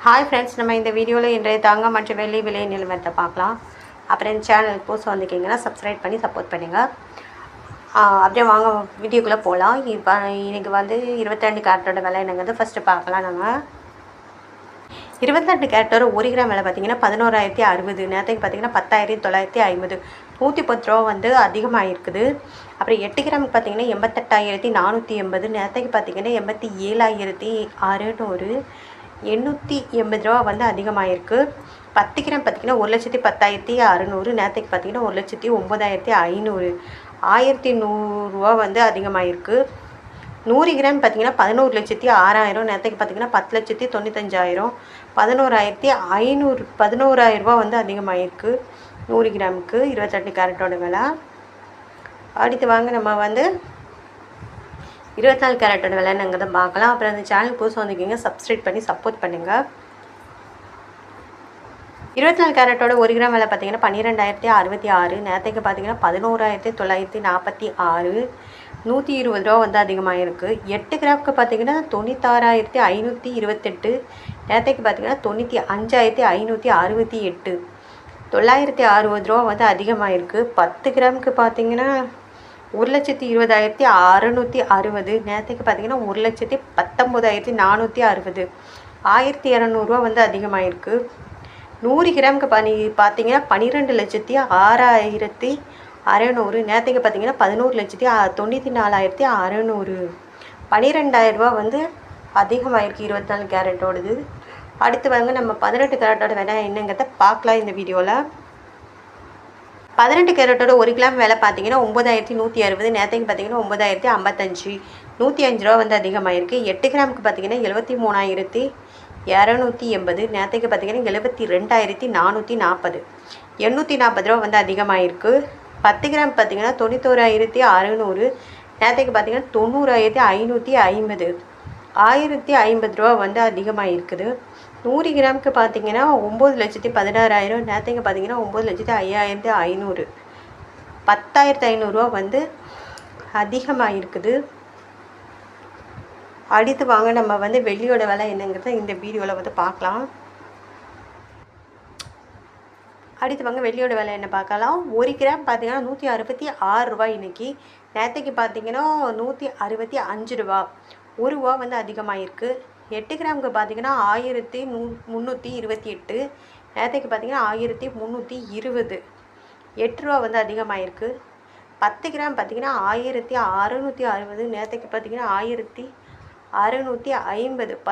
Hi friends, நம்ம இந்த வீடியோவில் இன்றைய தங்கம் மற்றும் வெள்ளி விலை நிலவரத்தை பார்க்கலாம். அப்புறம் இந்த சேனல் புதுசாக வந்திருக்கீங்கன்னா சப்ஸ்கிரைப் பண்ணி சப்போர்ட் பண்ணுங்கள். அப்படியே வாங்க வீடியோக்குள்ளே போகலாம். இப்போ இன்றைக்கி வந்து 22 கேரட்டோட விலை என்னங்கிறது ஃபஸ்ட்டு பார்க்கலாம். நம்ம 22 கேரட்டோட 1 கிராம் விலை பார்த்திங்கன்னா 11,060. நேரத்துக்கு பார்த்திங்கன்னா 10,950. 110 ரூபா வந்து அதிகமாக இருக்குது. அப்புறம் 8 கிராமுக்கு பார்த்திங்கன்னா 88,480. நேரத்துக்கு பார்த்திங்கன்னா 87,600. 880 ரூபா வந்து அதிகமாகிருக்கு. 10 கிராம் பார்த்திங்கன்னா 1,10,600. நேரத்துக்கு பார்த்திங்கன்னா 1,09,500. 1,100 ரூபா வந்து அதிகமாகிருக்கு. 100 கிராம் பார்த்திங்கன்னா 11,06,000. நேரத்துக்கு பார்த்திங்கன்னா 10,95,000. 11,500 ரூபா வந்து அதிகமாகிருக்கு 100 கிராமுக்கு 22 கேரட்டோட விலை. அடுத்து வாங்க நம்ம வந்து 24 கேரட்டோட விலைங்கிறத பார்க்கலாம். அப்புறம் அந்த சேனல் புதுசாக வந்திருக்கீங்க சப்ஸ்கிரைப் பண்ணி சப்போர்ட் பண்ணுங்கள். 24 கேரட்டோட 1 கிராம் விலை பார்த்திங்கன்னா 12,066. நேரத்துக்கு பார்த்திங்கன்னா 11,946. 120 ரூபா வந்து அதிகமாக இருக்குது. 8 கிராமுக்கு பார்த்திங்கன்னா 96,528. நேரத்துக்கு பார்த்திங்கன்னா 95,568. 960 ரூபா வந்து அதிகமாக இருக்குது. 10 கிராமுக்கு பார்த்திங்கன்னா 1,20,660. நேரத்துக்கு பார்த்திங்கன்னா 1,19,460. 1,200 ரூபா வந்து அதிகமாகிருக்கு. 100 கிராமுக்கு பார்த்திங்கன்னா 12,06,600. நேரத்துக்கு பார்த்திங்கன்னா 11,94,600. 12,000 ரூபா வந்து அதிகமாகிருக்கு 24 கேரட்டோடது. அடுத்து வாங்க நம்ம 18 கேரட்டோட விலை என்னங்கிறத பார்க்கலாம் இந்த வீடியோவில். 18 கேரட்டோட 1 கிராம் விலை பார்த்திங்கன்னா 9,160. நேரத்துக்கு பார்த்திங்கன்னா 9,055. 105 ரூபா வந்து அதிகமாகிருக்கு. 8 கிராமுக்கு பார்த்திங்கன்னா 73,280. நேரத்துக்கு பார்த்திங்கன்னா 72,440. 840 ரூபா வந்து அதிகமாகிருக்கு. 10 கிராம் பார்த்திங்கன்னா 91,600. நேரத்துக்கு பார்த்திங்கன்னா 90,550. 1,050 ரூபா வந்து அதிகமாக இருக்குது. 100 கிராமுக்கு பார்த்திங்கன்னா 9,16,000. நேரத்துக்கு பார்த்திங்கன்னா 9,05,500. 10,500 ரூபா வந்து அதிகமாக இருக்குது. அடுத்து வாங்க நம்ம வந்து வெள்ளியோட விலை என்னங்கிறத இந்த வீடியோவில் வந்து பார்க்கலாம். அடுத்து வாங்க வெள்ளியோட விலை என்ன பார்க்கலாம். 1 கிராம் பார்த்திங்கன்னா 166 ரூபா இன்றைக்கி. நேரத்துக்கு பார்த்திங்கன்னா 165 ரூபா. 1 ரூபா வந்து அதிகமாகிருக்கு. 8 கிராமுக்கு பார்த்திங்கன்னா 1,328. நேரத்துக்கு பார்த்திங்கன்னா 1,320. 8 ரூபா வந்து அதிகமாகிருக்கு. 10 கிராம் பார்த்திங்கன்னா 1,660. நேரத்துக்கு பார்த்திங்கன்னா 1,650.